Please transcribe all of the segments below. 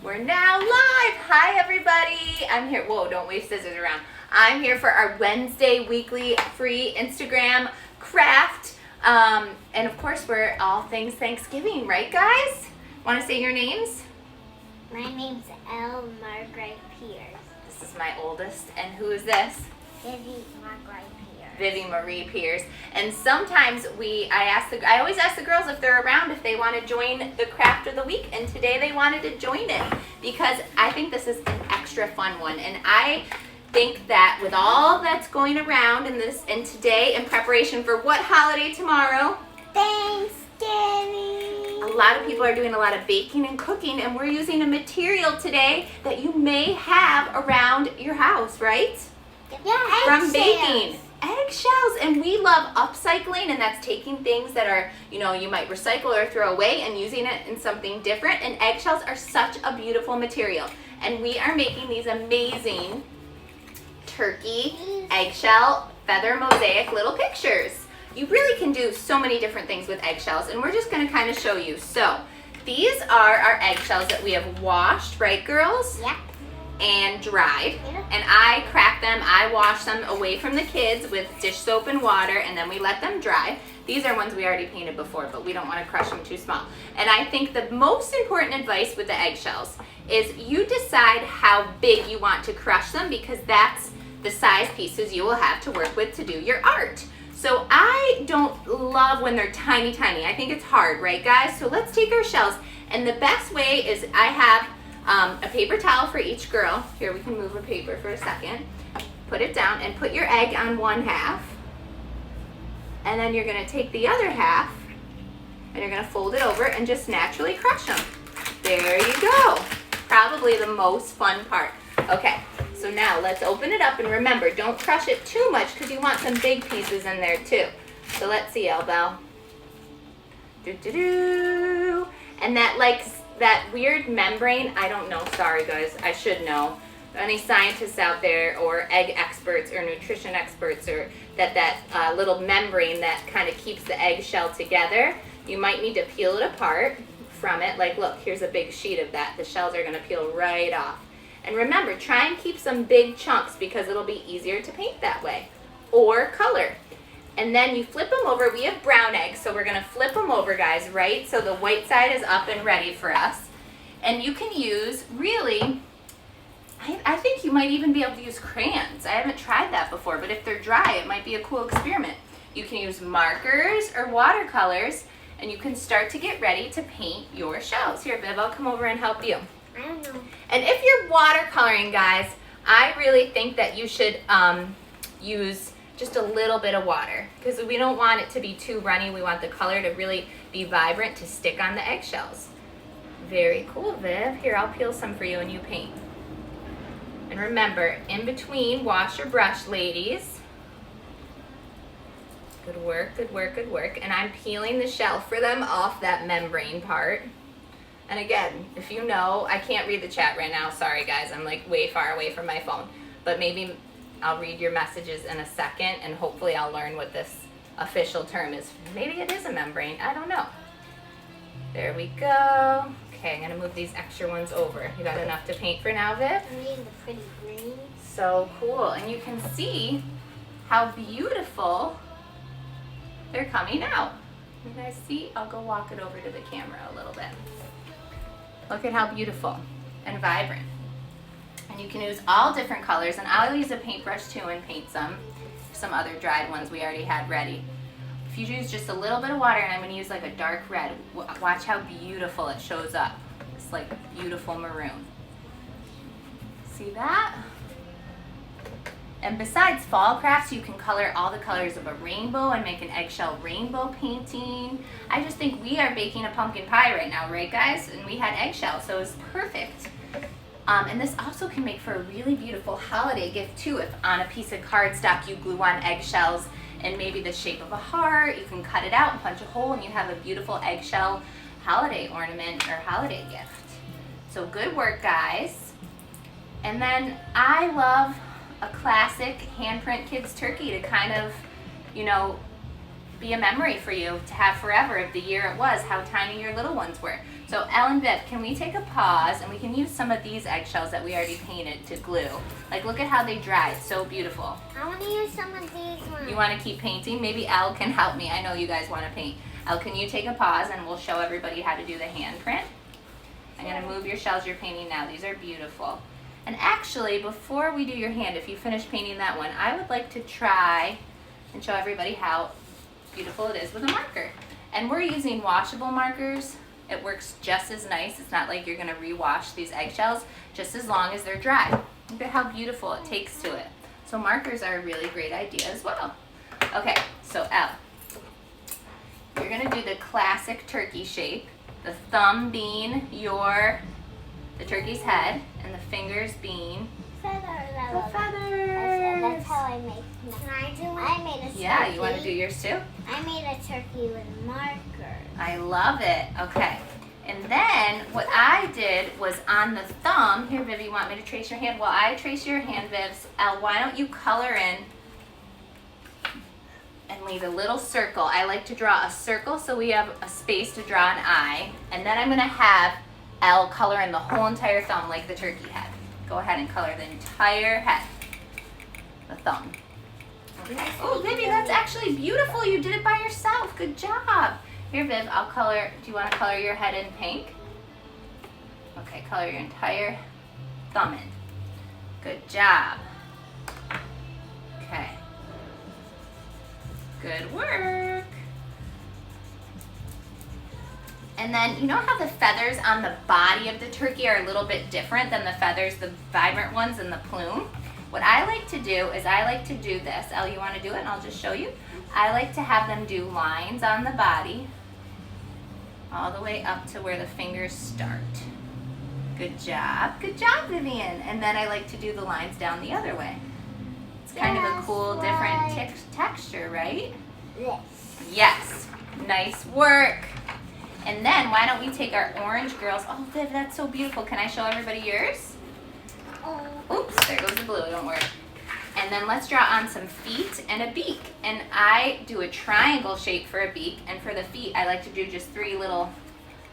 We're now live. Hi, everybody. I'm here. Whoa, don't wave scissors around. I'm here for our Wednesday weekly free Instagram craft. And of course, we're all things Thanksgiving, right, guys? Want to say your names? My name's L. Margaret Pierce. This is my oldest. And who is this? Vivi Margaret Pierce. Vivi Marie Pierce. And sometimes I always ask the girls if they're around, if they want to join the craft of the week. And today they wanted to join it because I think this is an extra fun one. And I think that with all that's going around in this and today in preparation for what holiday tomorrow? Thanksgiving. A lot of people are doing a lot of baking and cooking, and we're using a material today that you may have around your house, right? Yeah, From baking. Eggshells. And we love upcycling, and that's taking things that are, you might recycle or throw away and using it in something different. And eggshells are such a beautiful material. And we are making these amazing turkey eggshell feather mosaic little pictures. You really can do so many different things with eggshells, and we're just going to kind of show you. So these are our eggshells that we have washed, right, girls? Yep. And dried. Yeah. And I crack them, I wash them away from the kids with dish soap and water, and then we let them dry. These are ones we already painted before, but we don't want to crush them too small. And I think the most important advice with the eggshells is you decide how big you want to crush them, because that's the size pieces you will have to work with to do your art. So I don't love when they're tiny, tiny. I think it's hard, right, guys? So let's take our shells, and the best way is I have a paper towel for each girl. Here, we can move a paper for a second. Put it down and put your egg on one half. And then you're going to take the other half and you're going to fold it over and just naturally crush them. There you go. Probably the most fun part. Okay, so now let's open it up, and remember, don't crush it too much because you want some big pieces in there too. So let's see, Elbel. Do-do-do. And that weird membrane, I don't know, sorry guys, I should know. Any scientists out there or egg experts or nutrition experts, or that little membrane that kind of keeps the eggshell together, you might need to peel it apart from it. Like, look, here's a big sheet of that. The shells are going to peel right off. And remember, try and keep some big chunks because it'll be easier to paint that way or color. And then you flip them over. We have brown eggs, so we're going to flip them over, guys, right? So the white side is up and ready for us. And you can use, really, I think you might even be able to use crayons. I haven't tried that before, but if they're dry, it might be a cool experiment. You can use markers or watercolors, and you can start to get ready to paint your shells. Here, Viv, I'll come over and help you. I don't know. And if you're watercoloring, guys, I really think that you should use just a little bit of water, because we don't want it to be too runny. We want the color to really be vibrant to stick on the eggshells. Very cool, Viv. Here, I'll peel some for you and you paint. And remember, in between, wash your brush, ladies. Good work, good work, good work. And I'm peeling the shell for them off that membrane part. And again, if you know, I can't read the chat right now. Sorry, guys. I'm like way far away from my phone. But maybe I'll read your messages in a second, and hopefully I'll learn what this official term is. Maybe it is a membrane. I don't know. There we go. Okay, I'm going to move these extra ones over. You got enough to paint for now, Viv? I'm getting the pretty green. So cool. And you can see how beautiful they're coming out. You guys see? I'll go walk it over to the camera a little bit. Look at how beautiful and vibrant. And you can use all different colors, and I'll use a paintbrush too and paint some other dried ones we already had ready. If you use just a little bit of water, and I'm going to use like a dark red, watch how beautiful it shows up. It's like beautiful maroon. See that? And besides fall crafts, you can color all the colors of a rainbow and make an eggshell rainbow painting. I just think we are baking a pumpkin pie right now, right, guys? And we had eggshells, so it's perfect. And this also can make for a really beautiful holiday gift too. If on a piece of cardstock you glue on eggshells and maybe the shape of a heart, you can cut it out and punch a hole, and you have a beautiful eggshell holiday ornament or holiday gift. So good work, guys. And then I love a classic handprint kids turkey to kind of, be a memory for you to have forever of the year it was, how tiny your little ones were. So Elle and Viv, can we take a pause and we can use some of these eggshells that we already painted to glue. Like look at how they dried, so beautiful. I want to use some of these ones. You want to keep painting? Maybe Elle can help me. I know you guys want to paint. Elle, can you take a pause and we'll show everybody how to do the handprint? I'm going to move your shells you're painting now. These are beautiful. And actually, before we do your hand, if you finish painting that one, I would like to try and show everybody how beautiful it is with a marker. And we're using washable markers. It works just as nice. It's not like you're going to rewash these eggshells, just as long as they're dry. Look at how beautiful it takes to it. So markers are a really great idea as well. Okay, so Elle, you're going to do the classic turkey shape. The thumb being the turkey's head, and the fingers being the feathers. That's how I make them. Can I do it? I made a turkey. Yeah, you want to do yours too? I made a turkey with markers. I love it. Okay. And then what I did was on the thumb, here Viv, you want me to trace your hand? Well, I trace your hand, Vivs. Elle, why don't you color in and leave a little circle. I like to draw a circle so we have a space to draw an eye. And then I'm going to have Elle color in the whole entire thumb like the turkey head. Go ahead and color the entire head, the thumb. Oh, Vivi, that's actually beautiful. You did it by yourself. Good job. Here, Viv, I'll color. Do you want to color your head in pink? Okay, color your entire thumb in. Good job. Okay. Good work. And then, you know how the feathers on the body of the turkey are a little bit different than the feathers, the vibrant ones in the plume? What I like to do is I like to do this. Elle, you want to do it and I'll just show you? I like to have them do lines on the body all the way up to where the fingers start. Good job. Good job, Vivian. And then I like to do the lines down the other way. It's kind of a cool, different texture, right? Yes. Yes. Nice work. And then why don't we take our orange girls? Oh, Viv, that's so beautiful. Can I show everybody yours? Oops, there goes the blue, don't worry. And then let's draw on some feet and a beak. And I do a triangle shape for a beak, and for the feet, I like to do just three little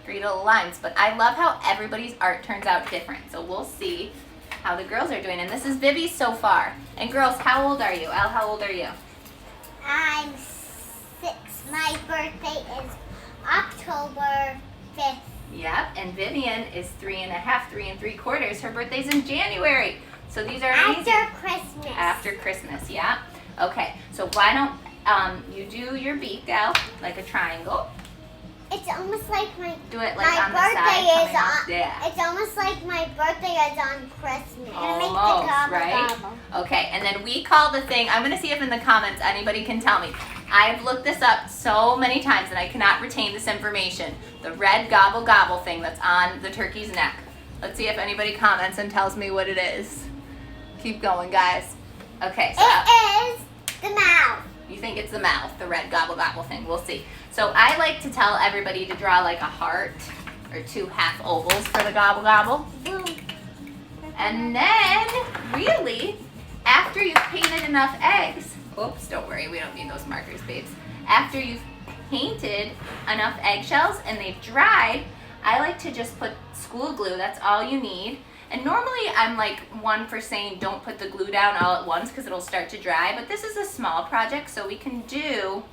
lines. But I love how everybody's art turns out different. So we'll see how the girls are doing. And this is Vivi so far. And girls, how old are you? Elle, how old are you? I'm 6. My birthday is October 5th. Yep, and Vivian is 3 3/4. Her birthday's in January. So these are After easy. Christmas. After Christmas, yeah. Okay, so why don't you do your beak out like a triangle? It's almost like my Do it like my on the birthday side. is on. Yeah. It's almost like my birthday is on Christmas. Almost, right? Okay, and then we call the thing, I'm going to see if in the comments anybody can tell me. I've looked this up so many times and I cannot retain this information. The red gobble gobble thing that's on the turkey's neck. Let's see if anybody comments and tells me what it is. Keep going, guys. Okay, so It is the mouth. you think it's the mouth, the red gobble gobble thing. We'll see. So I like to tell everybody to draw like a heart or 2 half ovals for the gobble gobble. Boom. And then, really, after you've painted enough eggs, oops, don't worry, we don't need those markers, babes. After you've painted enough eggshells and they've dried, I like to just put school glue, that's all you need. And normally I'm like one for saying don't put the glue down all at once because it'll start to dry, but this is a small project so we can do,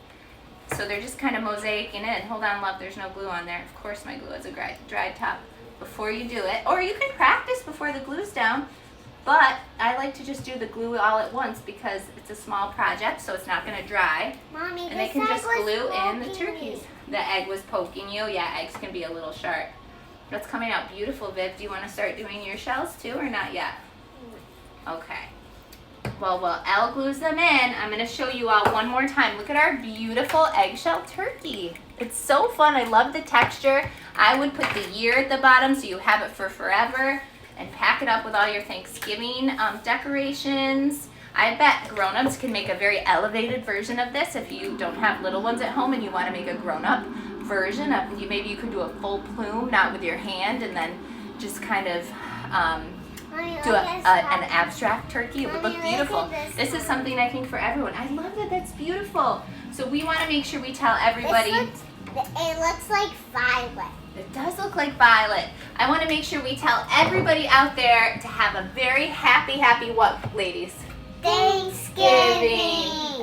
so they're just kind of mosaicing in. Hold on, love, there's no glue on there. Of course my glue has a dried top before you do it. Or you can practice before the glue's down, but I like to just do the glue all at once because it's a small project so it's not going to dry. Mommy, And they this can egg just was glue in the poking turkeys. me. The egg was poking you. Yeah, eggs can be a little sharp. That's coming out beautiful, Viv. Do you want to start doing your shells too or not yet? Okay. Well, while Elle glues them in, I'm going to show you all one more time. Look at our beautiful eggshell turkey. It's so fun. I love the texture. I would put the year at the bottom so you have it for forever and pack it up with all your Thanksgiving decorations. I bet grown-ups can make a very elevated version of this if you don't have little ones at home and you want to make a grown-up version of, maybe you could do a full plume, not with your hand, and then just kind of do an abstract turkey. It would look beautiful. This is something I think for everyone. I love that. That's beautiful. So we want to make sure we tell everybody. It looks like violet. It does look like violet. I want to make sure we tell everybody out there to have a very happy what, ladies? Thanksgiving.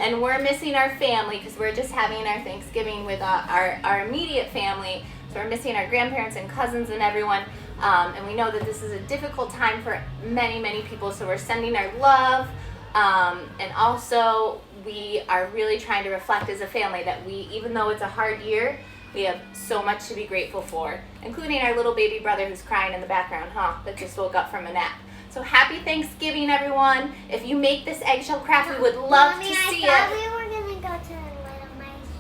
And we're missing our family because we're just having our Thanksgiving with our immediate family. So we're missing our grandparents and cousins and everyone. And we know that this is a difficult time for many people. So we're sending our love. And also we are really trying to reflect as a family that even though it's a hard year, we have so much to be grateful for, including our little baby brother who's crying in the background, that just woke up from a nap. So happy Thanksgiving, everyone. If you make this eggshell craft, we would love Mommy, to see I thought it. we were going to go to Little Mice.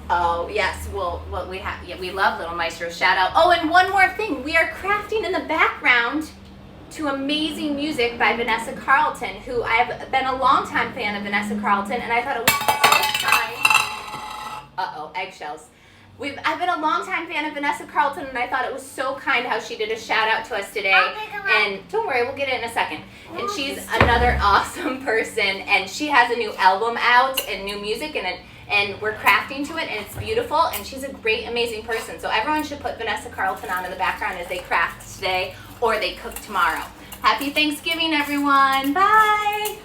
Oh, yes. Well, we love Little Maestro. Shout out. Oh, and one more thing. We are crafting in the background to amazing music by Vanessa Carlton, who I've been a longtime fan of Vanessa Carlton, and I thought it was so kind. Eggshells. I've been a longtime fan of Vanessa Carlton, and I thought it was so kind how she did a shout out to us today. And don't worry, we'll get it in a second. And she's another awesome person, and she has a new album out and new music, and we're crafting to it, and it's beautiful, and she's a great, amazing person. So everyone should put Vanessa Carlton on in the background as they craft today or they cook tomorrow. Happy Thanksgiving, everyone. Bye.